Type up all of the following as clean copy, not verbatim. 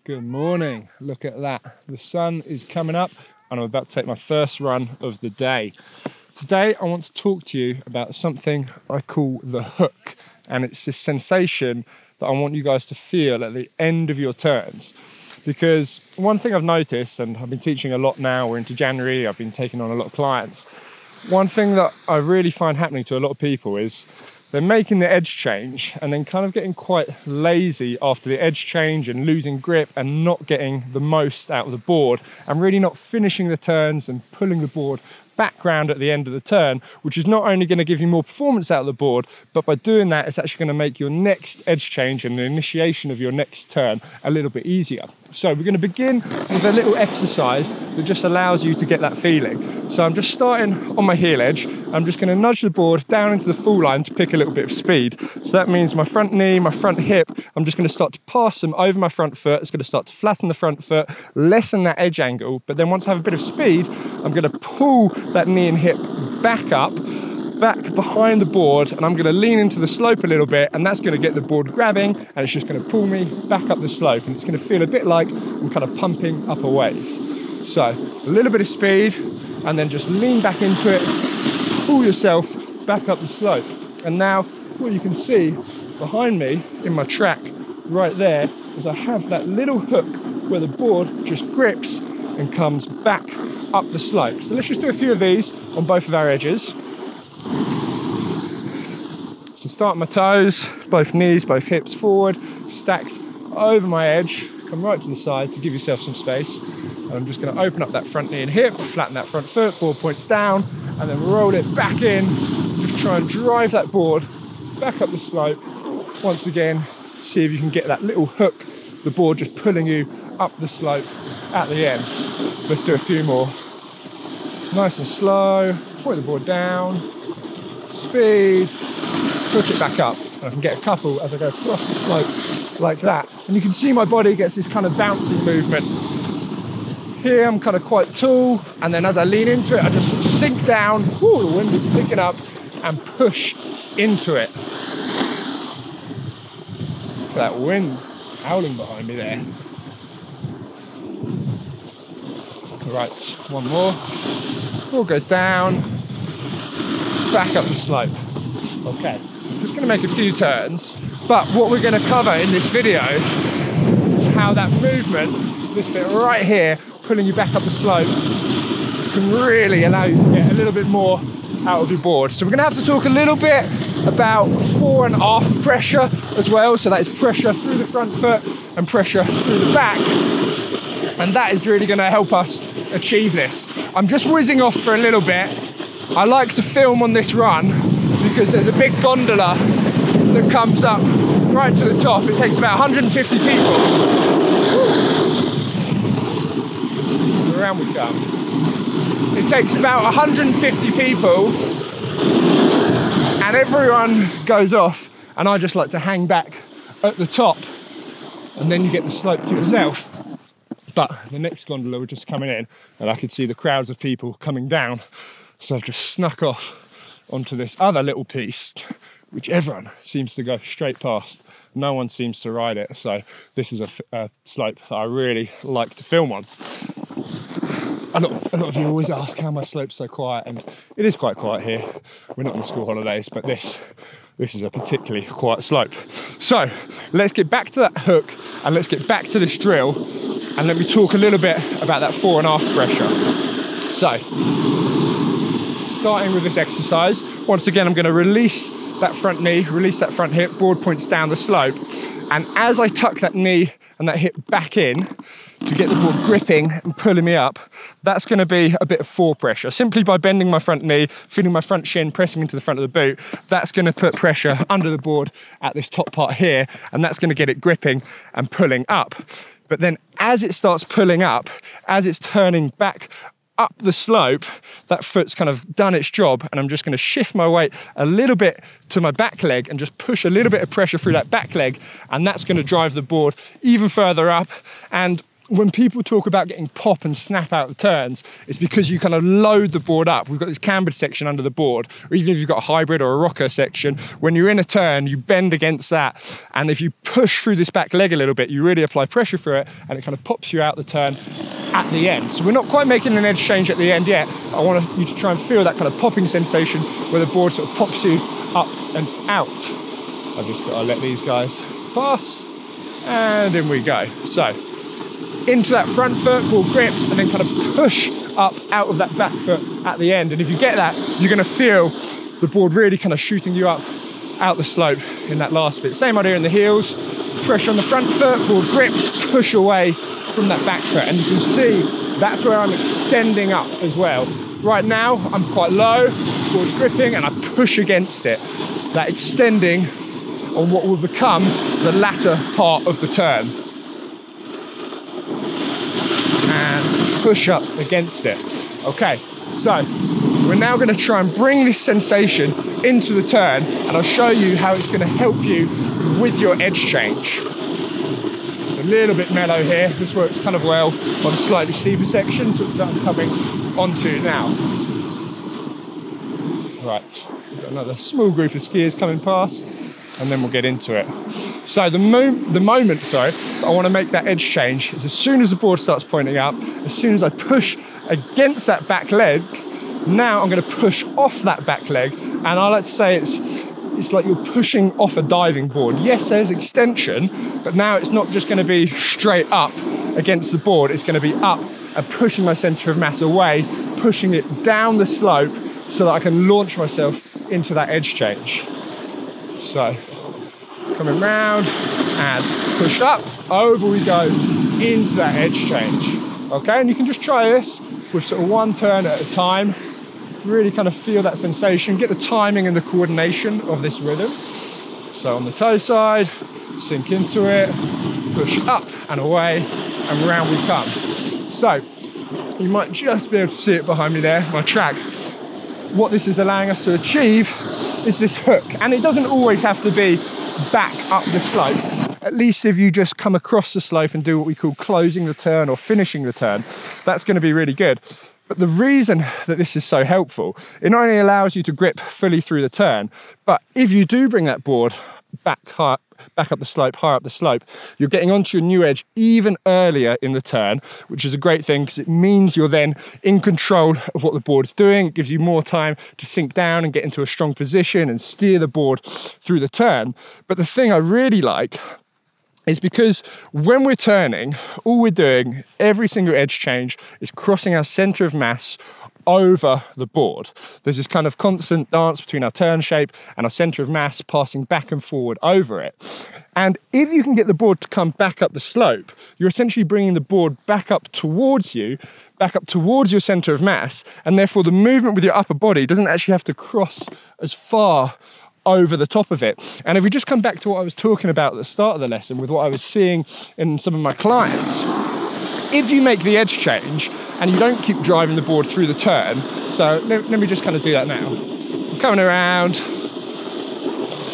Good morning. Look at that. The sun is coming up and I'm about to take my first run of the day. Today I want to talk to you about something I call the hook, and it's this sensation that I want you guys to feel at the end of your turns. Because one thing I've noticed, and I've been teaching a lot now, we're into January, I've been taking on a lot of clients. One thing that I really find happening to a lot of people is they're making the edge change and then kind of getting quite lazy after the edge change and losing grip and not getting the most out of the board and really not finishing the turns and pulling the board back round at the end of the turn, which is not only going to give you more performance out of the board, but by doing that, it's actually going to make your next edge change and the initiation of your next turn a little bit easier. So we're going to begin with a little exercise that just allows you to get that feeling. So I'm just starting on my heel edge. I'm just going to nudge the board down into the full line to pick a little bit of speed. So that means my front knee, my front hip, I'm just going to start to pass them over my front foot. It's going to start to flatten the front foot, lessen that edge angle. But then once I have a bit of speed, I'm going to pull that knee and hip back behind the board, and I'm going to lean into the slope a little bit, and that's going to get the board grabbing, and it's just going to pull me back up the slope, and it's going to feel a bit like I'm kind of pumping up a wave. So a little bit of speed, and then just lean back into it, pull yourself back up the slope. And now what you can see behind me in my track right there is I have that little hook where the board just grips and comes back up the slope. So let's just do a few of these on both of our edges. So start my toes, both knees, both hips forward, stacked over my edge, come right to the side to give yourself some space. And I'm just going to open up that front knee and hip, flatten that front foot, board points down, and then roll it back in. Just try and drive that board back up the slope. Once again, see if you can get that little hook, the board just pulling you up the slope at the end. Let's do a few more. Nice and slow, point the board down, speed, hook it back up. And I can get a couple as I go across the slope like that. And you can see my body gets this kind of bouncy movement. Here I'm kind of quite tall, and then as I lean into it, I just sort of sink down, the wind is picking up, and push into it. Look at that wind howling behind me there. Right, one more. Board goes down, back up the slope. Okay, I'm just going to make a few turns, but what we're going to cover in this video is how that movement, this bit right here, pulling you back up the slope, can really allow you to get a little bit more out of your board. So we're going to have to talk a little bit about fore and aft pressure as well. So that is pressure through the front foot and pressure through the back. And that is really going to help us achieve this. I'm just whizzing off for a little bit. I like to film on this run because there's a big gondola that comes up right to the top. It takes about 150 people. Around we come. It takes about 150 people and everyone goes off, and I just like to hang back at the top, and then you get the slope to yourself. But the next gondola were just coming in and I could see the crowds of people coming down. So I've just snuck off onto this other little piece, which everyone seems to go straight past. No one seems to ride it. So this is a slope that I really like to film on. A lot of you always ask how my slope's so quiet, and it is quite quiet here. We're not on school holidays, but this is a particularly quiet slope. So let's get back to that hook and let's get back to this drill, and let me talk a little bit about that fore and aft pressure. So starting with this exercise, once again I'm going to release that front knee, release that front hip, board points down the slope, and as I tuck that knee and that hip back in to get the board gripping and pulling me up, that's going to be a bit of fore pressure. Simply by bending my front knee, feeling my front shin pressing into the front of the boot, that's going to put pressure under the board at this top part here, and that's going to get it gripping and pulling up. But then as it starts pulling up, as it's turning back up the slope, that foot's kind of done its job, and I'm just going to shift my weight a little bit to my back leg and just push a little bit of pressure through that back leg, and that's going to drive the board even further up. And when people talk about getting pop and snap out the turns, it's because you kind of load the board up. We've got this cambered section under the board, or even if you've got a hybrid or a rocker section, when you're in a turn, you bend against that. And if you push through this back leg a little bit, you really apply pressure through it, and it kind of pops you out the turn at the end. So we're not quite making an edge change at the end yet. I want you to try and feel that kind of popping sensation where the board sort of pops you up and out. I've just got to let these guys pass, and in we go. So into that front foot, board grips, and then kind of push up out of that back foot at the end. And if you get that, you're going to feel the board really kind of shooting you up out the slope in that last bit. Same idea in the heels, pressure on the front foot, board grips, push away from that back foot. And you can see that's where I'm extending up as well. Right now, I'm quite low, board's gripping, and I push against it. That extending on what will become the latter part of the turn. And push up against it. Okay, so we're now going to try and bring this sensation into the turn, and I'll show you how it's going to help you with your edge change. It's a little bit mellow here. This works kind of well on slightly steeper sections that I'm coming onto now. Right, we've got another small group of skiers coming past, and then we'll get into it. So the moment I want to make that edge change is as soon as the board starts pointing up, as soon as I push against that back leg, now I'm going to push off that back leg, and I like to say it's like you're pushing off a diving board. Yes, there's extension, but now it's not just going to be straight up against the board, it's going to be up and pushing my centre of mass away, pushing it down the slope so that I can launch myself into that edge change. So coming round and push up, over we go into that edge change. Okay, and you can just try this with sort of one turn at a time. Really kind of feel that sensation, get the timing and the coordination of this rhythm. So on the toe side, sink into it, push up and away, and round we come. So you might just be able to see it behind me there, my track. What this is allowing us to achieve is this hook, and it doesn't always have to be back up the slope. At least if you just come across the slope and do what we call closing the turn or finishing the turn, that's going to be really good. But the reason that this is so helpful, it not only allows you to grip fully through the turn, but if you do bring that board back up the slope, higher up the slope, you're getting onto your new edge even earlier in the turn, which is a great thing because it means you're then in control of what the board's doing. It gives you more time to sink down and get into a strong position and steer the board through the turn. But the thing I really like is because when we're turning, all we're doing, every single edge change, is crossing our centre of mass over the board. There's this kind of constant dance between our turn shape and our centre of mass passing back and forward over it. And if you can get the board to come back up the slope, you're essentially bringing the board back up towards you, back up towards your centre of mass, and therefore the movement with your upper body doesn't actually have to cross as far over the top of it. And if we just come back to what I was talking about at the start of the lesson with what I was seeing in some of my clients, if you make the edge change and you don't keep driving the board through the turn, so let me just kind of do that now. I'm coming around,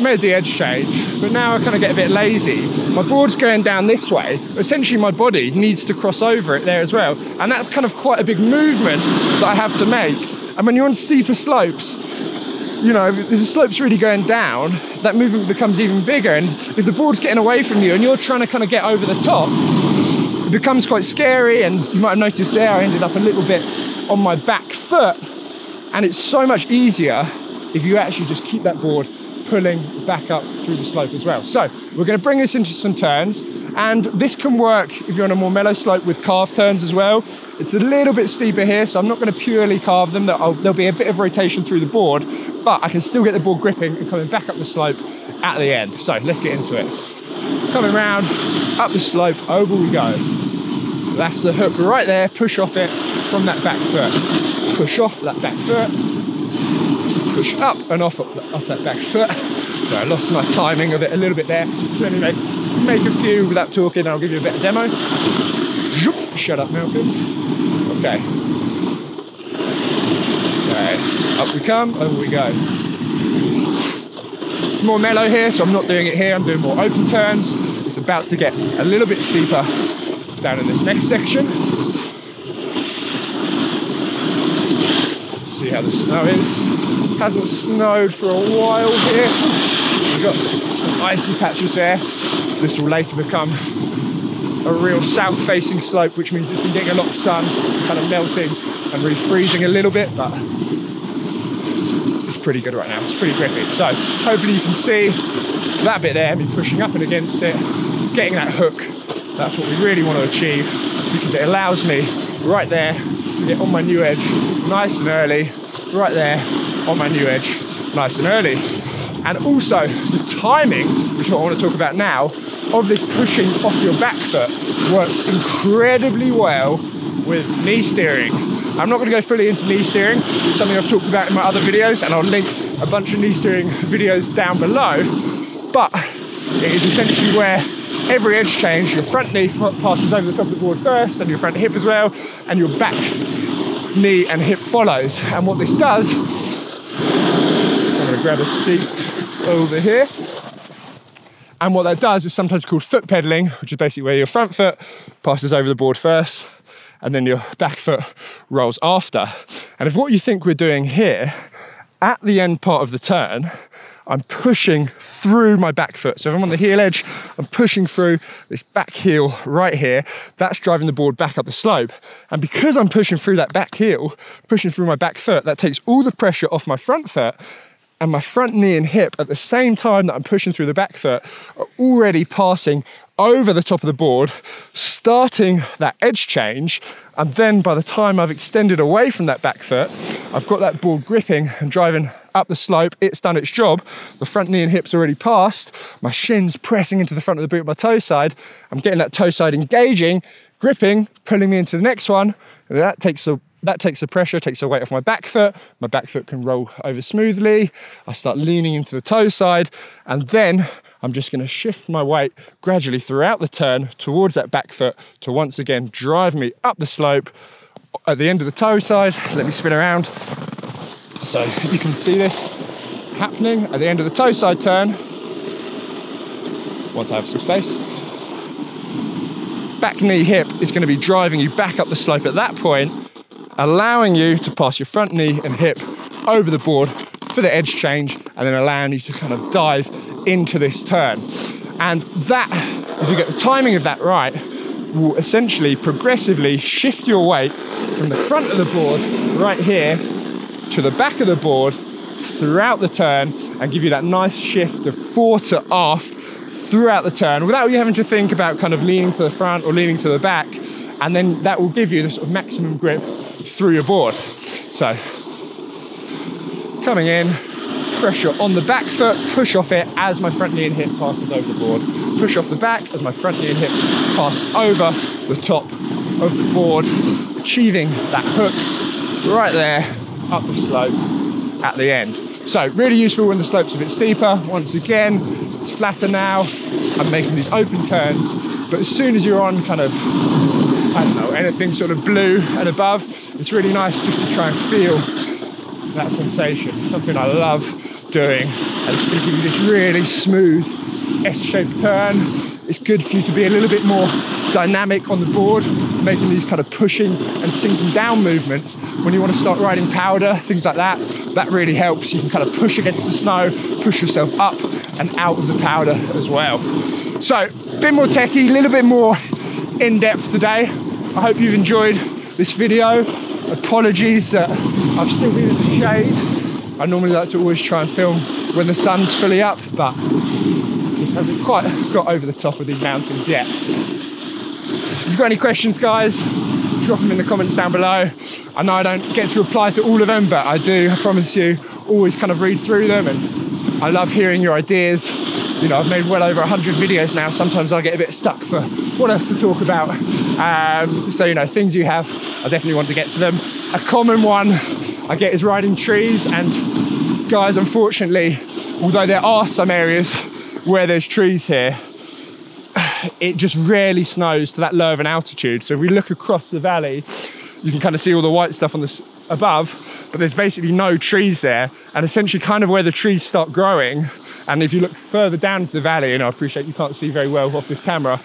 made the edge change, but now I kind of get a bit lazy. My board's going down this way, but essentially my body needs to cross over it there as well. And that's kind of quite a big movement that I have to make. And when you're on steeper slopes, you know, if the slope's really going down, that movement becomes even bigger. And if the board's getting away from you and you're trying to kind of get over the top, it becomes quite scary. And you might have noticed there, I ended up a little bit on my back foot. And it's so much easier if you actually just keep that board pulling back up through the slope as well. So we're going to bring this into some turns, and this can work if you're on a more mellow slope with carve turns as well. It's a little bit steeper here, so I'm not going to purely carve them. There'll be a bit of rotation through the board, but I can still get the board gripping and coming back up the slope at the end. So let's get into it. Coming round, up the slope, over we go. That's the hook right there. Push off it from that back foot. Push off that back foot. Push up and off that back foot. So I lost my timing of it a little bit there. So anyway, make a few without talking, and I'll give you a bit of demo. Shut up, Malcolm. Okay. Okay, up we come, over we go. More mellow here, so I'm not doing it here. I'm doing more open turns. It's about to get a little bit steeper. down in this next section. See how the snow is. Hasn't snowed for a while here. We've got some icy patches there. This will later become a real south-facing slope, which means it's been getting a lot of sun, so it's been kind of melting and refreezing a little bit, but it's pretty good right now. It's pretty grippy. So hopefully you can see that bit there, me pushing up and against it, getting that hook. That's what we really want to achieve, because it allows me right there to get on my new edge nice and early, right there on my new edge nice and early. And also the timing, which is what I want to talk about now, of this pushing off your back foot works incredibly well with knee steering. I'm not going to go fully into knee steering. It's something I've talked about in my other videos, and I'll link a bunch of knee steering videos down below. But it is essentially where every edge change, your front knee passes over the top of the board first, and your front hip as well, and your back knee and hip follows. And what this does, I'm going to grab a seat over here. And what that does is sometimes called foot pedaling, which is basically where your front foot passes over the board first, and then your back foot rolls after. And if what you think we're doing here, at the end part of the turn, I'm pushing through my back foot. So if I'm on the heel edge, I'm pushing through this back heel right here. That's driving the board back up the slope. And because I'm pushing through that back heel, pushing through my back foot, that takes all the pressure off my front foot, and my front knee and hip at the same time that I'm pushing through the back foot are already passing over the top of the board, starting that edge change. And then by the time I've extended away from that back foot, I've got that board gripping and driving up the slope. It's done its job. The front knee and hips already passed. My shin's pressing into the front of the boot of my toe side. I'm getting that toe side engaging, gripping, pulling me into the next one. And that takes the pressure, takes the weight off my back foot. My back foot can roll over smoothly. I start leaning into the toe side, and then I'm just going to shift my weight gradually throughout the turn towards that back foot to once again drive me up the slope at the end of the toe side. Let me spin around so you can see this happening at the end of the toe side turn. Once I have some space, back knee hip is going to be driving you back up the slope at that point, allowing you to pass your front knee and hip over the board for the edge change, and then allowing you to kind of dive into this turn. And that, if you get the timing of that right, will essentially progressively shift your weight from the front of the board right here to the back of the board throughout the turn, and give you that nice shift of fore to aft throughout the turn without you having to think about kind of leaning to the front or leaning to the back. And then that will give you the sort of maximum grip through your board. So coming in, pressure on the back foot, push off it as my front knee and hip passes over the board. Push off the back as my front knee and hip pass over the top of the board, achieving that hook right there up the slope at the end. So really useful when the slope's a bit steeper. Once again, it's flatter now. I'm making these open turns, but as soon as you're on kind of, I don't know, anything sort of blue and above, it's really nice just to try and feel that sensation. It's something I love doing, and it's going to give you this really smooth S-shaped turn. It's good for you to be a little bit more dynamic on the board, making these kind of pushing and sinking down movements. When you want to start riding powder, things like that, that really helps. You can kind of push against the snow, push yourself up and out of the powder as well. So a bit more techie, a little bit more in-depth today. I hope you've enjoyed this video. Apologies that I've still been in the shade. I normally like to always try and film when the sun's fully up, but just hasn't quite got over the top of these mountains yet. If you've got any questions, guys, drop them in the comments down below. I know I don't get to reply to all of them, but I do, I promise you, always kind of read through them, and I love hearing your ideas. You know, I've made well over 100 videos now. Sometimes I get a bit stuck for what else to talk about. So, you know, things you have, I definitely want to get to them. A common one I get is riding trees. And guys, unfortunately, although there are some areas where there's trees here, it just rarely snows to that low of an altitude. So if we look across the valley, you can kind of see all the white stuff on this above, but there's basically no trees there. And essentially kind of where the trees start growing, and if you look further down into the valley, and I appreciate you can't see very well off this camera,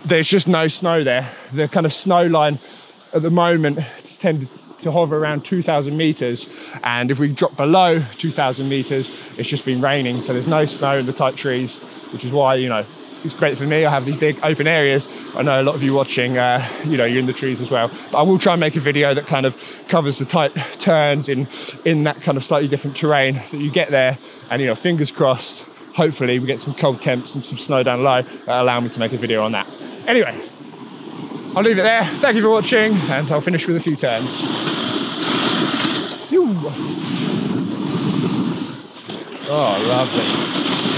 there's just no snow there. The kind of snow line at the moment tends to hover around 2,000 meters, and if we drop below 2,000 meters, it's just been raining, so there's no snow in the tight trees, which is why, you know, it's great for me. I have these big open areas. I know a lot of you watching, you know, you're in the trees as well. But I will try and make a video that kind of covers the tight turns in that kind of slightly different terrain that you get there. And, you know, fingers crossed, hopefully we get some cold temps and some snow down low that allow me to make a video on that. Anyway, I'll leave it there. Thank you for watching, and I'll finish with a few turns. Oh, lovely.